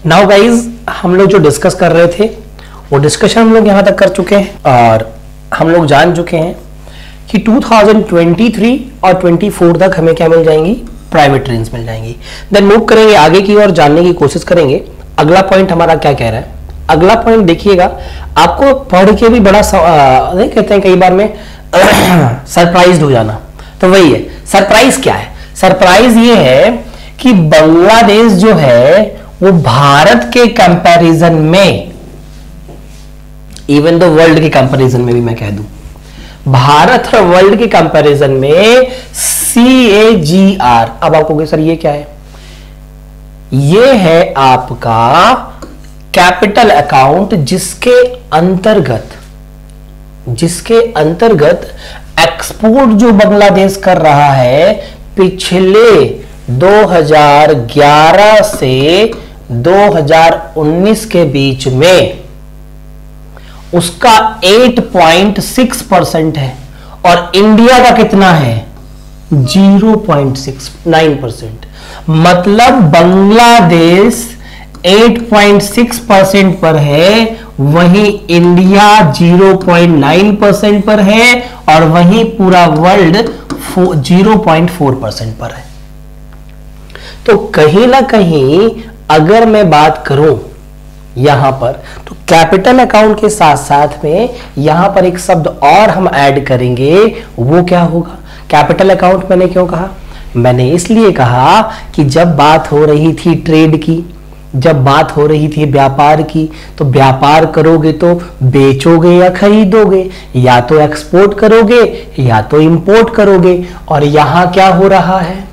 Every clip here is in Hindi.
नाउ गाइज, हम लोग जो डिस्कस कर रहे थे वो डिस्कशन हम लोग यहां तक कर चुके हैं और हम लोग जान चुके हैं कि 2023 और 24 तक हमें क्या मिल जाएंगी, प्राइवेट ट्रेन्स मिल जाएंगी। देन मूव करेंगे आगे की और जानने की कोशिश करेंगे अगला पॉइंट हमारा क्या कह रहा है। अगला पॉइंट देखिएगा, आपको पढ़ के भी बड़ा नहीं कहते हैं कई बार में सरप्राइज हो जाना, तो वही है। सरप्राइज क्या है? सरप्राइज ये है कि बांग्लादेश जो है वो भारत के कंपैरिजन में, इवन द वर्ल्ड के कंपैरिजन में भी मैं कह दूं, भारत और वर्ल्ड के कंपैरिजन में CAGR। अब आप कहोगे सर ये क्या है? ये है आपका कैपिटल अकाउंट जिसके अंतर्गत एक्सपोर्ट जो बांग्लादेश कर रहा है पिछले 2011 से 2019 के बीच में उसका 8.6% है और इंडिया का कितना है? 0.69%। मतलब बांग्लादेश 8.6% पर है, वहीं इंडिया 0.9% पर है और वहीं पूरा वर्ल्ड 0.4% पर है। तो कहीं ना कहीं अगर मैं बात करूं यहां पर, तो कैपिटल अकाउंट के साथ साथ में यहां पर एक शब्द और हम ऐड करेंगे, वो क्या होगा? कैपिटल अकाउंट मैंने क्यों कहा? मैंने इसलिए कहा कि जब बात हो रही थी ट्रेड की, जब बात हो रही थी व्यापार की, तो व्यापार करोगे तो बेचोगे या खरीदोगे, या तो एक्सपोर्ट करोगे या तो इंपोर्ट करोगे, और यहां क्या हो रहा है?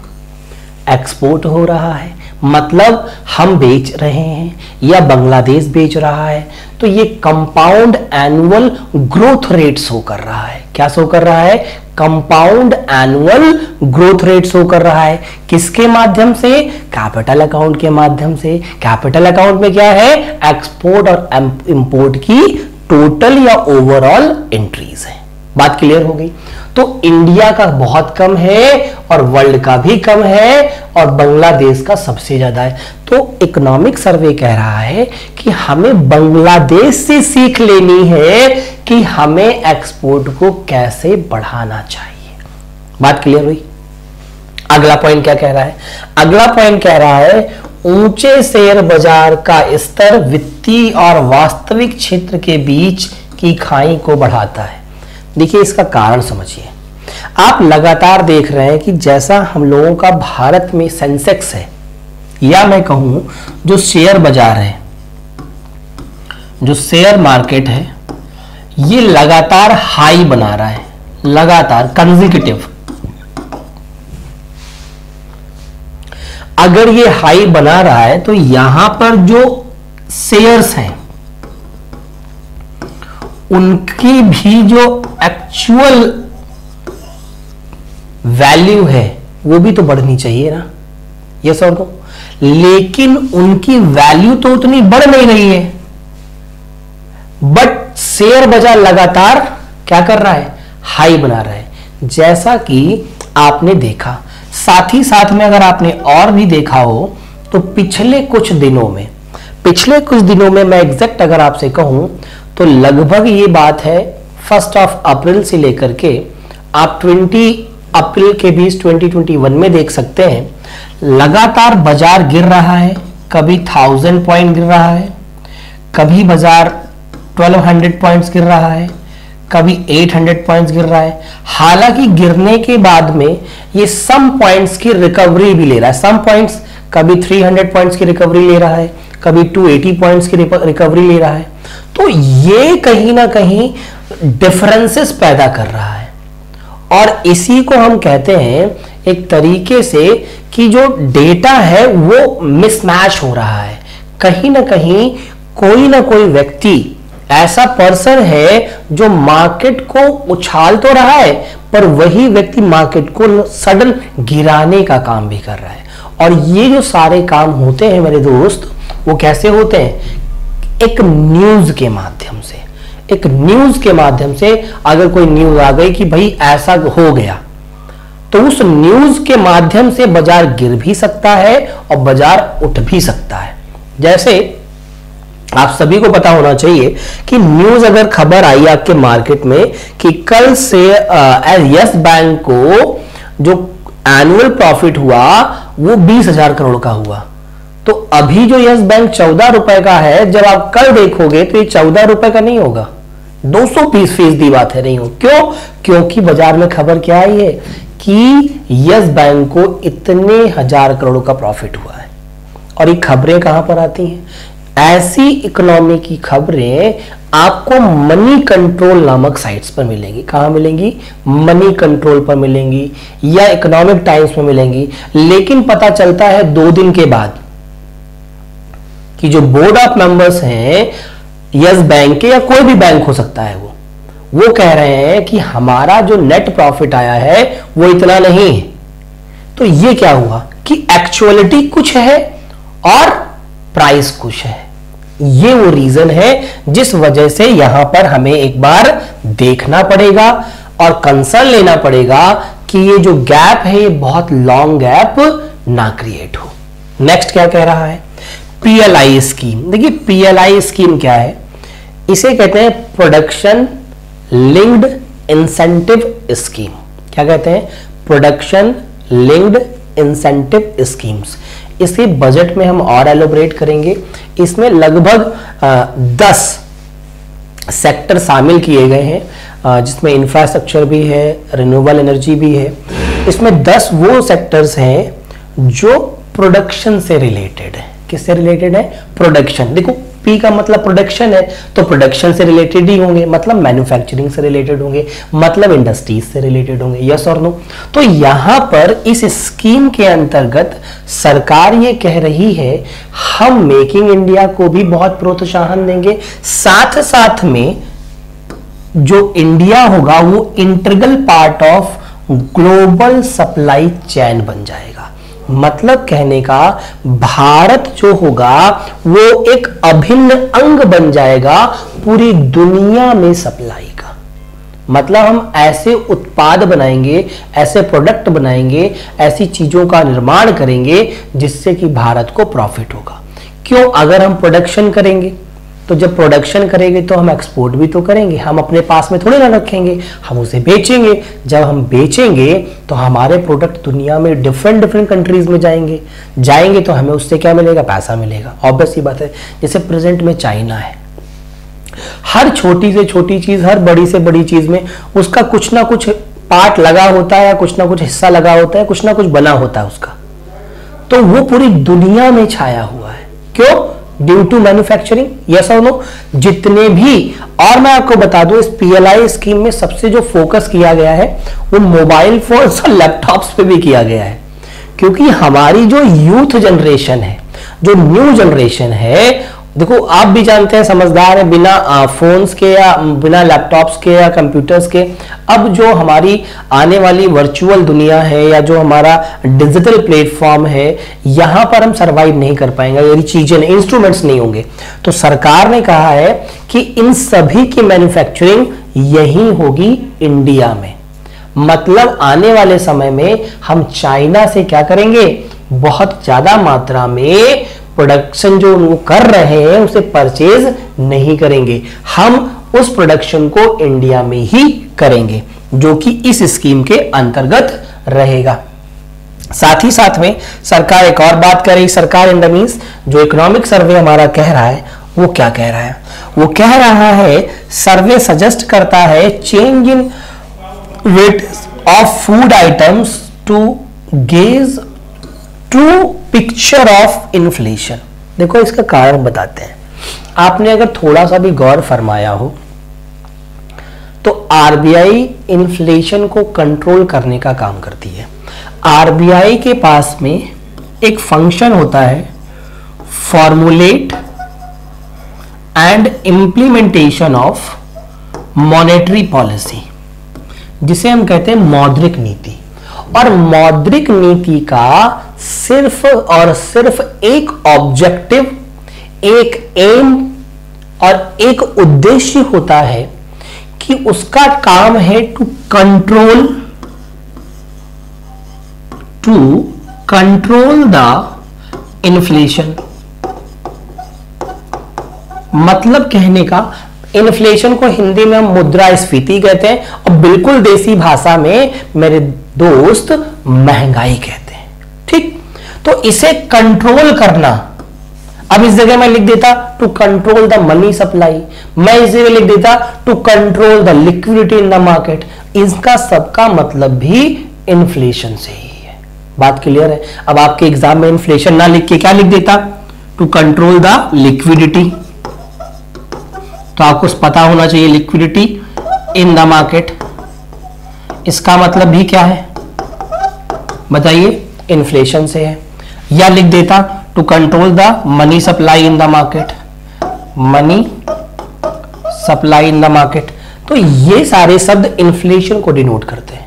एक्सपोर्ट हो रहा है। मतलब हम बेच रहे हैं या बांग्लादेश बेच रहा है, तो ये compound annual growth rate show कर रहा है। क्या शो कर रहा है? Compound annual growth rate show कर रहा है। किसके माध्यम से? कैपिटल अकाउंट के माध्यम से। कैपिटल अकाउंट में क्या है? एक्सपोर्ट और इंपोर्ट की टोटल या ओवरऑल एंट्रीज है। बात क्लियर हो गई? तो इंडिया का बहुत कम है और वर्ल्ड का भी कम है और बांग्लादेश का सबसे ज्यादा है। तो इकोनॉमिक सर्वे कह रहा है कि हमें बांग्लादेश से सीख लेनी है कि हमें एक्सपोर्ट को कैसे बढ़ाना चाहिए। बात क्लियर हुई? अगला पॉइंट क्या कह रहा है? अगला पॉइंट कह रहा है ऊंचे शेयर बाजार का स्तर वित्तीय और वास्तविक क्षेत्र के बीच की खाई को बढ़ाता है। देखिए, इसका कारण समझिए। आप लगातार देख रहे हैं कि जैसा हम लोगों का भारत में सेंसेक्स है, या मैं कहूं जो शेयर बाजार है, जो शेयर मार्केट है, ये लगातार हाई बना रहा है, लगातार कंसेक्यूटिव। अगर ये हाई बना रहा है तो यहां पर जो शेयर्स हैं उनकी भी जो एक्चुअल वैल्यू है वो भी तो बढ़नी चाहिए ना, ये सर तो। लेकिन उनकी वैल्यू तो उतनी बढ़ नहीं रही है, बट शेयर बाजार लगातार क्या कर रहा है? हाई बना रहा है, जैसा कि आपने देखा। साथ ही साथ में अगर आपने और भी देखा हो तो पिछले कुछ दिनों में मैं एग्जैक्ट अगर आपसे कहूं तो लगभग ये बात है 1 अप्रैल से लेकर के आप 20 अप्रैल के बीच 2021 में देख सकते हैं, लगातार बाजार गिर रहा है। कभी 1000 पॉइंट गिर रहा है, कभी बाजार 1200 पॉइंट्स गिर रहा है, कभी 800 पॉइंट्स गिर रहा है। हालांकि गिरने के बाद में ये सम पॉइंट्स की रिकवरी भी ले रहा है। सम पॉइंट्स कभी 300 पॉइंट्स की रिकवरी ले रहा है, कभी 280 पॉइंट्स की रिकवरी ले रहा है। तो ये कहीं ना कहीं डिफरेंसेस पैदा कर रहा है और इसी को हम कहते हैं एक तरीके से कि जो डेटा है वो मिसमैच हो रहा है। कहीं ना कहीं कोई ना कोई व्यक्ति ऐसा पर्सन है जो मार्केट को उछाल तो रहा है, पर वही व्यक्ति मार्केट को सडन गिराने का काम भी कर रहा है। और ये जो सारे काम होते हैं मेरे दोस्त, वो कैसे होते हैं? एक न्यूज के माध्यम से। एक न्यूज के माध्यम से अगर कोई न्यूज आ गई कि भाई ऐसा हो गया, तो उस न्यूज के माध्यम से बाजार गिर भी सकता है और बाजार उठ भी सकता है। जैसे आप सभी को पता होना चाहिए कि न्यूज अगर खबर आई आपके मार्केट में कि कल से यस बैंक को जो एनुअल प्रॉफिट हुआ वो 20,000 करोड़ का हुआ, तो अभी जो यस बैंक 14 रुपए का है, जब आप कल देखोगे तो ये 14 रुपए का नहीं होगा, 220% बात है नहीं हो। क्यों? क्योंकि बाजार में खबर क्या आई है कि यस बैंक को इतने 1000 करोड़ का प्रॉफिट हुआ है। और ये खबरें कहां पर आती हैं? ऐसी इकोनॉमी की खबरें आपको मनी कंट्रोल नामक साइट्स पर मिलेंगी। कहां मिलेंगी? मनी कंट्रोल पर मिलेंगी या इकोनॉमिक टाइम्स में मिलेंगी। लेकिन पता चलता है 2 दिन के बाद कि जो बोर्ड ऑफ मेंबर्स हैं यस बैंक के या कोई भी बैंक हो सकता है, वो कह रहे हैं कि हमारा जो नेट प्रॉफिट आया है वो इतना नहीं है। तो ये क्या हुआ कि एक्चुअलिटी कुछ है और प्राइस कुछ है। ये वो रीजन है जिस वजह से यहां पर हमें एक बार देखना पड़ेगा और कंसर्न लेना पड़ेगा कि ये जो गैप है ये बहुत लॉन्ग गैप ना क्रिएट हो। नेक्स्ट क्या कह रहा है? PLI scheme. देखिए पीएलआई स्कीम क्या है? इसे कहते हैं प्रोडक्शन लिंक्ड इंसेंटिव स्कीम। क्या कहते हैं? Production linked incentive schemes. इसे बजट में हम और एलोबरेट करेंगे। इसमें लगभग 10 सेक्टर शामिल किए गए हैं, जिसमें इंफ्रास्ट्रक्चर भी है, रिन्यूएबल एनर्जी भी है। इसमें 10 वो सेक्टर्स हैं जो प्रोडक्शन से रिलेटेड है। किससे रिलेटेड है? प्रोडक्शन। देखो पी का मतलब प्रोडक्शन है, तो प्रोडक्शन से रिलेटेड ही होंगे, मतलब मैन्युफैक्चरिंग से रिलेटेड होंगे, मतलब इंडस्ट्रीज से रिलेटेड होंगे। यस और नो? तो यहां पर इस स्कीम के अंतर्गत सरकार ये कह रही है हम मेकिंग इंडिया को भी बहुत प्रोत्साहन देंगे, साथ साथ में जो इंडिया होगा वो integral part of global supply chain बन जाएगा। मतलब कहने का भारत जो होगा वो एक अभिन्न अंग बन जाएगा पूरी दुनिया में सप्लाई का। मतलब हम ऐसे उत्पाद बनाएंगे, ऐसे प्रोडक्ट बनाएंगे, ऐसी चीजों का निर्माण करेंगे जिससे कि भारत को प्रॉफिट होगा। क्यों? अगर हम प्रोडक्शन करेंगे तो जब प्रोडक्शन करेंगे तो हम एक्सपोर्ट भी तो करेंगे, हम अपने पास में थोड़ी ना रखेंगे, हम उसे बेचेंगे। जब हम बेचेंगे तो हमारे प्रोडक्ट दुनिया में डिफरेंट कंट्रीज में जाएंगे तो हमें उससे क्या मिलेगा? पैसा मिलेगा। ऑब्वियस सी बात है। जैसे प्रेजेंट में चाइना है, हर छोटी से छोटी चीज, हर बड़ी से बड़ी चीज में उसका कुछ ना कुछ पार्ट लगा होता है या कुछ ना कुछ हिस्सा लगा होता है, कुछ ना कुछ बना होता है उसका। तो वो पूरी दुनिया में छाया हुआ है। क्यों? Due to manufacturing. यस और नो? जितने भी, और मैं आपको बता दूं इस पीएलआई स्कीम में सबसे जो फोकस किया गया है वो मोबाइल फोन्स और लैपटॉप्स पे भी किया गया है, क्योंकि हमारी जो यूथ जनरेशन है, जो न्यू जनरेशन है, देखो आप भी जानते हैं, समझदार है, बिना फोन्स के या बिना लैपटॉप्स के या कंप्यूटर्स के अब जो हमारी आने वाली वर्चुअल दुनिया है या जो हमारा डिजिटल प्लेटफॉर्म है, यहां पर हम सरवाइव नहीं कर पाएंगे यदि चीजें, इंस्ट्रूमेंट्स नहीं होंगे। तो सरकार ने कहा है कि इन सभी की मैन्युफैक्चरिंग यही होगी इंडिया में। मतलब आने वाले समय में हम चाइना से क्या करेंगे? बहुत ज्यादा मात्रा में प्रोडक्शन जो वो कर रहे हैं उसे परचेज नहीं करेंगे, हम उस प्रोडक्शन को इंडिया में ही करेंगे, जो कि इस स्कीम के अंतर्गत रहेगा। साथ ही साथ में सरकार एक और बात कर रही, सरकार इन द मीन्स जो इकोनॉमिक सर्वे हमारा कह रहा है वो क्या कह रहा है? वो कह रहा है, सर्वे सजेस्ट करता है change in weight of food items to gauge true picture of inflation. देखो इसका कारण बताते हैं। आपने अगर थोड़ा सा भी गौर फरमाया हो तो आरबीआई इन्फ्लेशन को कंट्रोल करने का काम करती है। आरबीआई के पास में एक फंक्शन होता है formulate and implementation of monetary policy, जिसे हम कहते हैं मौद्रिक नीति। और मौद्रिक नीति का सिर्फ और सिर्फ एक ऑब्जेक्टिव, एक एम और एक उद्देश्य होता है कि उसका काम है टू कंट्रोल द इन्फ्लेशन। मतलब कहने का, इन्फ्लेशन को हिंदी में हम मुद्रास्फीति कहते हैं और बिल्कुल देसी भाषा में मेरे दोस्त महंगाई कहते हैं। ठीक, तो इसे कंट्रोल करना, अब इस जगह मैं लिख देता to control the money supply, मैं इस जगह लिख देता to control the liquidity in the market, इसका सबका मतलब भी इन्फ्लेशन से ही है। बात क्लियर है? अब आपके एग्जाम में इन्फ्लेशन ना लिख के क्या लिख देता, टू कंट्रोल द लिक्विडिटी, तो आपको पता होना चाहिए लिक्विडिटी इन द मार्केट, इसका मतलब भी क्या है बताइए, इन्फ्लेशन से है। या लिख देता to control the money supply in the market, money supply in the market, तो ये सारे शब्द इन्फ्लेशन को डिनोट करते हैं।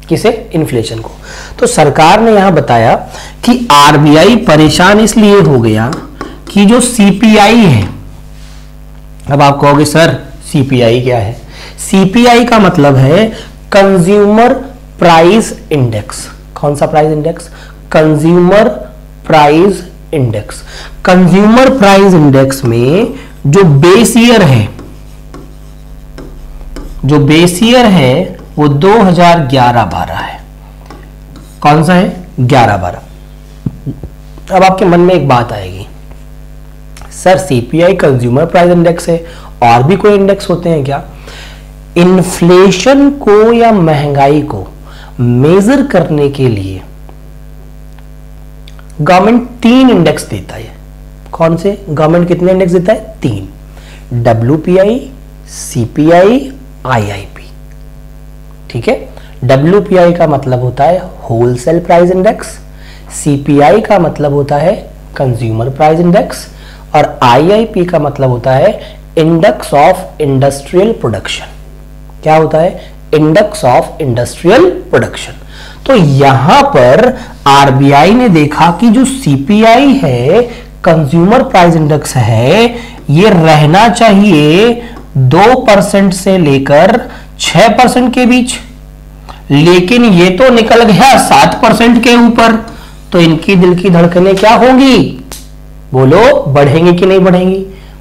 किसे? इन्फ्लेशन को। तो सरकार ने यहां बताया कि आरबीआई परेशान इसलिए हो गया कि जो सीपीआई है, अब आप कहोगे सर सीपीआई क्या है? सीपीआई का मतलब है कंज्यूमर प्राइस इंडेक्स। कौन सा price index? Consumer price index. Consumer price index में जो बेस ईयर है, जो बेस ईयर है वो 2011-12 है। कौन सा है? 11-12। अब आपके मन में एक बात आएगी, sir CPI consumer price index है, और भी कोई इंडेक्स होते हैं क्या? इन्फ्लेशन को या महंगाई को मेजर करने के लिए गवर्नमेंट 3 इंडेक्स देता है। कौन से? गवर्नमेंट कितने इंडेक्स देता है? 3, WPI, CPI, IIP। ठीक है, WPI का मतलब होता है होलसेल प्राइस इंडेक्स, CPI का मतलब होता है कंज्यूमर प्राइस इंडेक्स, और IIP का मतलब होता है इंडेक्स ऑफ इंडस्ट्रियल प्रोडक्शन। क्या होता है? Index of industrial production. तो यहां पर आरबीआई ने देखा कि जो सीपीआई है, कंज्यूमर प्राइस इंडेक्स है, ये रहना चाहिए 2% से लेकर 6% के बीच, लेकिन ये तो निकल गया 7% के ऊपर, तो इनकी दिल की धड़कनें क्या होंगी? बोलो, बढ़ेंगी कि नहीं बढ़ेंगी?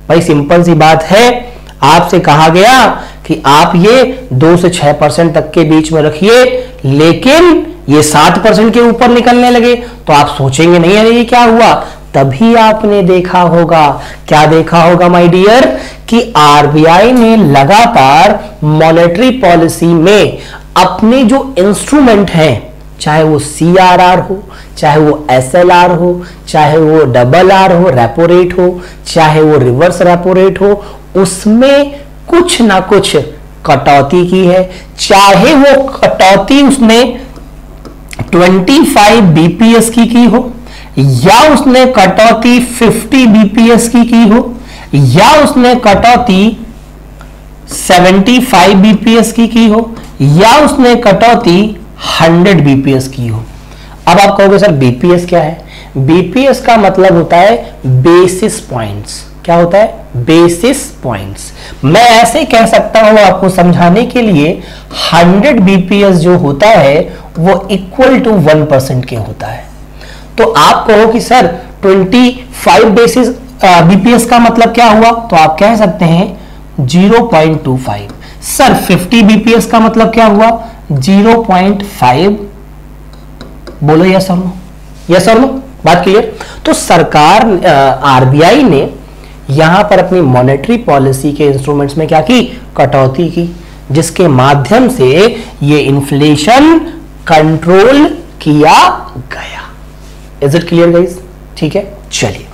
भाई सिंपल सी बात है, आपसे कहा गया कि आप ये 2 से 6% तक के बीच में रखिए, लेकिन ये 7% के ऊपर निकलने लगे तो आप सोचेंगे नहीं अरे ये क्या हुआ? तभी आपने देखा होगा, क्या देखा होगा माय डियर, कि आरबीआई ने लगातार मॉनेटरी पॉलिसी में अपने जो इंस्ट्रूमेंट हैं, चाहे वो CRR हो, चाहे वो SLR हो, चाहे वो RRR हो, रेपो रेट हो, चाहे वो रिवर्स रेपो रेट हो, उसमें कुछ ना कुछ कटौती की है। चाहे वो कटौती उसने 25 BPS की हो, या उसने कटौती 50 BPS की हो, या उसने कटौती 75 BPS की हो, या उसने कटौती 100 BPS की हो। अब आप कहोगे सर BPS क्या है? BPS का मतलब होता है बेसिस पॉइंट्स। क्या होता है? Basis points. मैं ऐसे कह सकता हूं आपको समझाने के लिए, 100 BPS जो होता है वो इक्वल टू 1% के होता है। तो आप कहो कि सर 25 बेसिस BPS का मतलब क्या हुआ? तो आप कह सकते हैं 0.25। सर 50 BPS का मतलब क्या हुआ? 0.5। बोलो यस और नो, यस और नो, बात क्लियर? तो सरकार आरबीआई ने यहां पर अपनी मॉनेटरी पॉलिसी के इंस्ट्रूमेंट्स में क्या की? कटौती की, जिसके माध्यम से ये इन्फ्लेशन कंट्रोल किया गया। Is it clear guys? ठीक है, चलिए